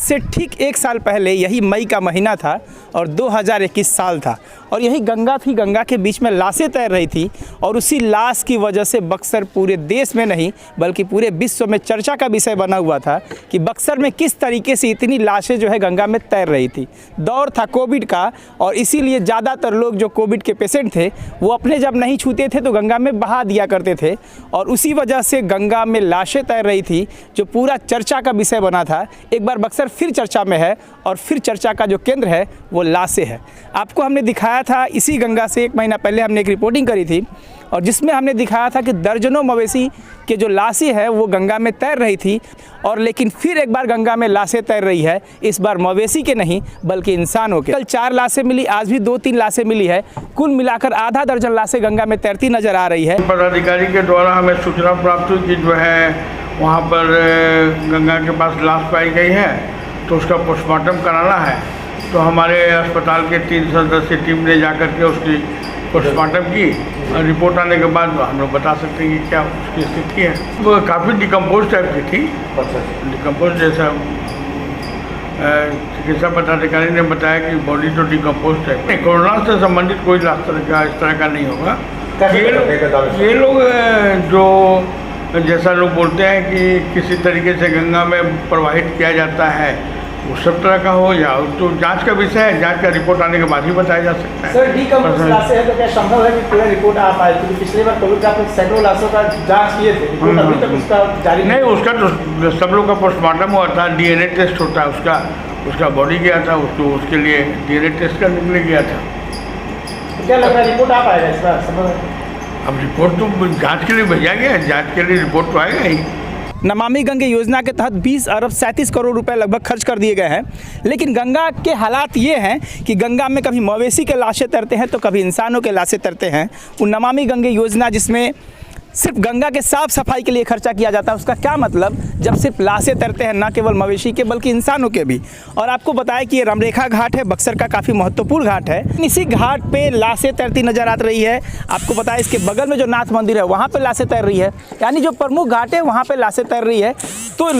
से ठीक 1 साल पहले यही मई का महीना था और 2021 साल था और यही गंगा थी। गंगा के बीच में लाशें तैर रही थी और उसी लाश की वजह से बक्सर पूरे देश में नहीं बल्कि पूरे विश्व में चर्चा का विषय बना हुआ था कि बक्सर में किस तरीके से इतनी लाशें जो है गंगा में तैर रही थी। दौर था कोविड का और इसीलिए ज़्यादातर लोग जो कोविड के पेशेंट थे वो अपने जब नहीं छूते थे तो गंगा में बहा दिया करते थे और उसी वजह से गंगा में लाशें तैर रही थी जो पूरा चर्चा का विषय बना था। एक बार बक्सर फिर चर्चा में है और फिर चर्चा का जो केंद्र है वो लाशें है। आपको हमने दिखाया था इसी गंगा से 1 महीना पहले हमने एक रिपोर्टिंग करी थी और जिसमें हमने दिखाया था कि दर्जनों मवेशी के जो लाशें है वो गंगा में तैर रही थी और लेकिन फिर एक बार गंगा में लाशें तैर रही है, इस बार मवेशी के नहीं बल्कि इंसानों के। कल 4 लाशें मिली, आज भी 2-3 लाशें मिली है, कुल मिलाकर आधा दर्जन लाशें गंगा में तैरती नजर आ रही है। पदाधिकारी के द्वारा हमें सूचना प्राप्त हुई कि जो है वहाँ पर गंगा के पास लाश पाई गई है तो उसका पोस्टमार्टम कराना है। तो हमारे अस्पताल के 3 सदस्यीय टीम ने जाकर के उसकी पोस्टमार्टम की। रिपोर्ट आने के बाद हम लोग बता सकते हैं कि क्या उसकी स्थिति है। वो काफ़ी डिकम्पोज टाइप की थी, डिकम्पोज जैसा। चिकित्सा पदाधिकारी ने बताया कि बॉडी तो डिकम्पोज टाइप नहीं, कोरोना से संबंधित कोई इस तरह का नहीं होगा। ये लोग जो जैसा लोग बोलते हैं कि किसी तरीके से गंगा में प्रवाहित किया जाता है वो सब तरह का हो या तो जांच का विषय है, जांच का रिपोर्ट आने के बाद ही बताया जा सकता है। सर डीकम्पोज लाशें है तो क्या संभव है कि पूरा रिपोर्ट आ पाए? क्योंकि पिछले बार कोविड का आप सैकड़ों लाशों का जांच किए थे, रिपोर्ट अभी तक उसका जारी नहीं। उसका तो सब लोग का पोस्टमार्टम हुआ था, डीएनए टेस्ट होता है उसका बॉडी गया था, उसके लिए डीएनए टेस्ट करने गया था। तो क्या लग रहा है रिपोर्ट आ पाएगा इस बार? संभव है? अब रिपोर्ट तो जाँच के लिए भेजा गया है, जाँच के लिए रिपोर्ट तो आएगा ही। नमामि गंगे योजना के तहत 20 अरब 37 करोड़ रुपए लगभग खर्च कर दिए गए हैं, लेकिन गंगा के हालात ये हैं कि गंगा में कभी मवेशी के लाशें तैरते हैं तो कभी इंसानों के लाशें तैरते हैं। वो नमामि गंगे योजना जिसमें सिर्फ गंगा के साफ सफाई के लिए खर्चा किया जाता है, उसका क्या मतलब जब सिर्फ लाशें तैरते हैं, न केवल मवेशी के बल्कि इंसानों के भी। और आपको बताया कि ये रामरेखा घाट है, बक्सर का काफ़ी महत्वपूर्ण घाट है। इसी घाट पे लाशें तैरती नजर आ रही है। आपको बताया इसके बगल में जो नाथ मंदिर है वहाँ पे लाशें तैर रही है, यानी जो प्रमुख घाट है वहाँ पे लाशें तैर रही है। तो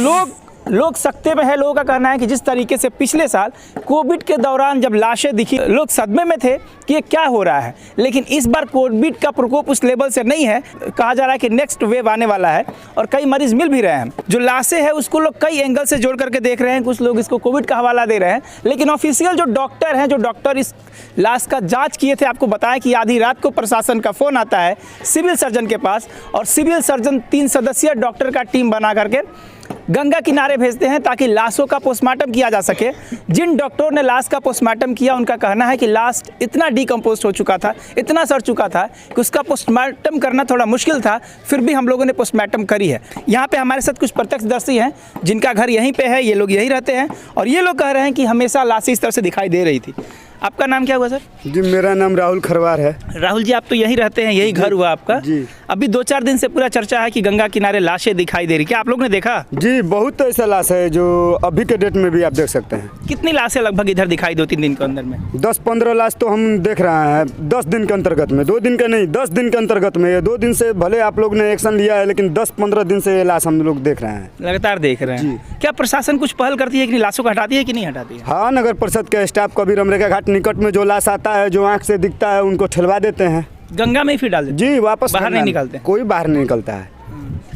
लोग सकते में है। लोगों का कहना है कि जिस तरीके से पिछले साल कोविड के दौरान जब लाशें दिखी लोग सदमे में थे कि ये क्या हो रहा है, लेकिन इस बार कोविड का प्रकोप उस लेवल से नहीं है। कहा जा रहा है कि नेक्स्ट वेव आने वाला है और कई मरीज मिल भी रहे हैं। जो लाशें हैं उसको लोग कई एंगल से जोड़ करके देख रहे हैं, कुछ लोग इसको कोविड का हवाला दे रहे हैं, लेकिन ऑफिशियल जो डॉक्टर हैं, जो डॉक्टर इस लाश का जाँच किए थे, आपको बताया कि आधी रात को प्रशासन का फ़ोन आता है सिविल सर्जन के पास और सिविल सर्जन 3 सदस्यीय डॉक्टर का टीम बना करके गंगा किनारे भेजते हैं ताकि लाशों का पोस्टमार्टम किया जा सके। जिन डॉक्टरों ने लाश का पोस्टमार्टम किया उनका कहना है कि लाश इतना डिकम्पोज हो चुका था, इतना सड़ चुका था कि उसका पोस्टमार्टम करना थोड़ा मुश्किल था, फिर भी हम लोगों ने पोस्टमार्टम करी है। यहाँ पे हमारे साथ कुछ प्रत्यक्षदर्शी हैं जिनका घर यहीं पे है, ये लोग यहीं रहते हैं और ये लोग कह रहे हैं कि हमेशा लाशें इस तरह से दिखाई दे रही थी। आपका नाम क्या हुआ सर? जी मेरा नाम राहुल खरवार है। राहुल जी, आप तो यहीं रहते हैं, यही घर हुआ आपका? जी। अभी 2-4 दिन से पूरा चर्चा है कि गंगा किनारे लाशें दिखाई दे रही, क्या आप लोग ने देखा? जी बहुत ऐसा लाश है जो अभी के डेट में भी आप देख सकते हैं। कितनी लाशें लगभग इधर दिखाई 2-3 दिन के अंदर में? 10-15 लाश तो हम देख रहे हैं 10 दिन के अंतर्गत में, 2 दिन का नहीं 10 दिन के अंतर्गत में। ये 2 दिन से भले आप लोग ने एक्शन लिया है लेकिन 10-15 दिन से ये लाश हम लोग देख रहे हैं, लगातार देख रहे हैं। क्या प्रशासन कुछ पहल करती है कि लाशों को हटाती है कि नहीं हटाती है? हाँ, नगर परिषद के स्टाफ कभी रामरेखा घाट निकट में जो लाश आता है, जो आँख से दिखता है, उनको ठेलवा देते हैं। गंगा में ही फिर डाल देते जी, वापस बाहर नहीं निकलते? कोई बाहर नहीं निकलता है।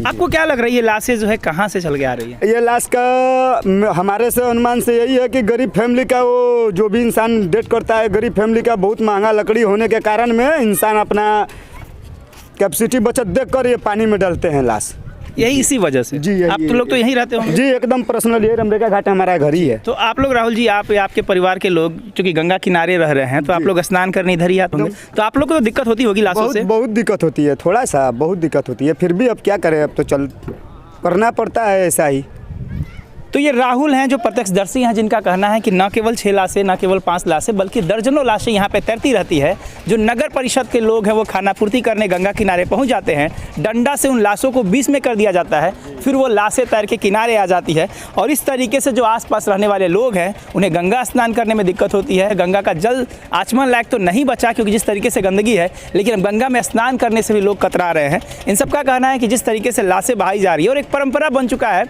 आपको क्या लग रही है लाशें जो है कहाँ से चल के आ रही है? ये लाश का हमारे से अनुमान से यही है कि गरीब फैमिली का, वो जो भी इंसान डेथ करता है गरीब फैमिली का, बहुत महंगा लकड़ी होने के कारण में इंसान अपना कैपेसिटी बचत देखकर ये पानी में डालते हैं लाश। यही इसी वजह से? जी, आप तो लोग तो यहीं रहते हो? जी एकदम पर्सनल, ये रामरेखा घाट हमारा घर ही है। तो आप लोग राहुल जी, आपके परिवार के लोग चूंकि गंगा किनारे रह रहे हैं तो आप लोग स्नान करने इधर ही आते होंगे, तो आप लोग को तो दिक्कत होती होगी लाशों से? बहुत दिक्कत होती है, थोड़ा सा बहुत दिक्कत होती है, फिर भी अब क्या करें, अब तो करना पड़ता है ऐसा ही। तो ये राहुल हैं जो प्रत्यक्षदर्शी हैं, जिनका कहना है कि न केवल 6 लाशें, न केवल 5 लाशें, बल्कि दर्जनों लाशें यहाँ पे तैरती रहती है। जो नगर परिषद के लोग हैं वो खानापूर्ति करने गंगा किनारे पहुँच जाते हैं, डंडा से उन लाशों को बीच में कर दिया जाता है, फिर वो लाशें तैर के किनारे आ जाती है और इस तरीके से जो आसपास रहने वाले लोग हैं उन्हें गंगा स्नान करने में दिक्कत होती है। गंगा का जल आचमन लायक तो नहीं बचा क्योंकि जिस तरीके से गंदगी है, लेकिन गंगा में स्नान करने से भी लोग कतरा रहे हैं। इन सब का कहना है कि जिस तरीके से लाशें बहाई जा रही है और एक परंपरा बन चुका है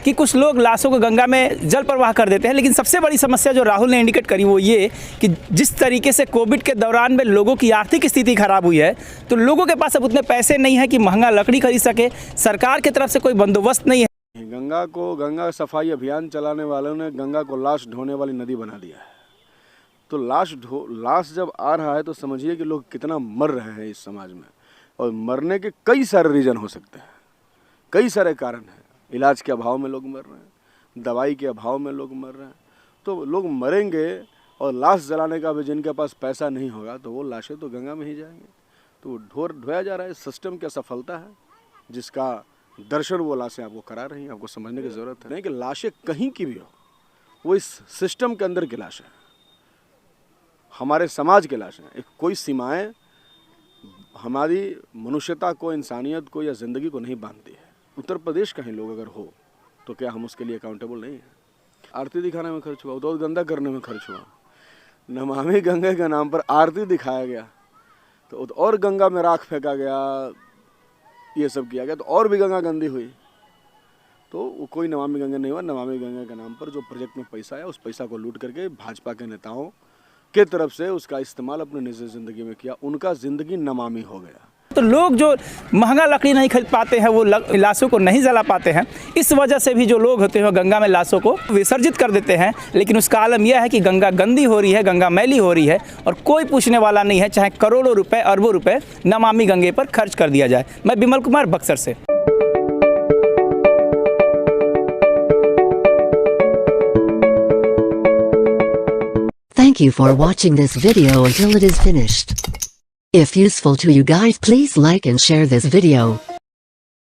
कि कुछ लोग लाशों को गंगा में जल प्रवाह कर देते हैं, लेकिन सबसे बड़ी समस्या जो राहुल ने इंडिकेट करी वो ये कि जिस तरीके से कोविड के दौरान में लोगों की आर्थिक स्थिति खराब हुई है, तो लोगों के पास अब उतने पैसे नहीं है कि महंगा लकड़ी खरीद सके, सरकार की तरफ से कोई बंदोबस्त नहीं है। गंगा सफाई अभियान चलाने वालों ने गंगा को लाश ढोने वाली नदी बना दिया है। तो लाश जब आ रहा है तो समझिए कि लोग कितना मर रहे हैं इस समाज में, और मरने के कई सारे रीज़न हो सकते हैं, कई सारे कारण हैं। इलाज के अभाव में लोग मर रहे हैं, दवाई के अभाव में लोग मर रहे हैं, तो लोग मरेंगे और लाश जलाने का भी जिनके पास पैसा नहीं होगा तो वो लाशें तो गंगा में ही जाएंगे। तो ढोया जा रहा है। सिस्टम की असफलता है जिसका दर्शन वो लाशें आपको करा रही हैं। आपको समझने की ज़रूरत है नहीं कि लाशें कहीं की भी हो, वो इस सिस्टम के अंदर की लाशें हैं, हमारे समाज के लाशें हैं। कोई सीमाएं हमारी मनुष्यता को, इंसानियत को या ज़िंदगी को नहीं बांधती है। उत्तर प्रदेश का ही लोग अगर हो तो क्या हम उसके लिए अकाउंटेबल नहीं हैं? आरती दिखाने में खर्च हुआ, उद्योग गंदा करने में खर्च हुआ, नमामि गंगा के नाम पर आरती दिखाया गया, तो और गंगा में राख फेंका गया, ये सब किया गया, तो और भी गंगा गंदी हुई। तो कोई नमामि गंगा नहीं हुआ। नमामि गंगा के नाम पर जो प्रोजेक्ट में पैसा है, उस पैसा को लूट करके भाजपा के नेताओं के तरफ से उसका इस्तेमाल अपने निजी ज़िंदगी में किया। उनका ज़िंदगी नमामि हो गया। तो लोग जो महंगा लकड़ी नहीं खरीद पाते हैं, वो लाशों को नहीं जला पाते हैं, इस वजह से भी जो लोग होते हैं गंगा में लाशों को विसर्जित कर देते हैं। लेकिन उसका आलम यह है कि गंगा गंदी हो रही है, गंगा मैली हो रही है, और कोई पूछने वाला नहीं है, चाहे करोड़ों रुपए, अरबों रुपए नमामि गंगे पर खर्च कर दिया जाए। मैं बिमल कुमार, बक्सर से। Thank you for watching this video until it is finished. If useful to you guys, please like and share this video.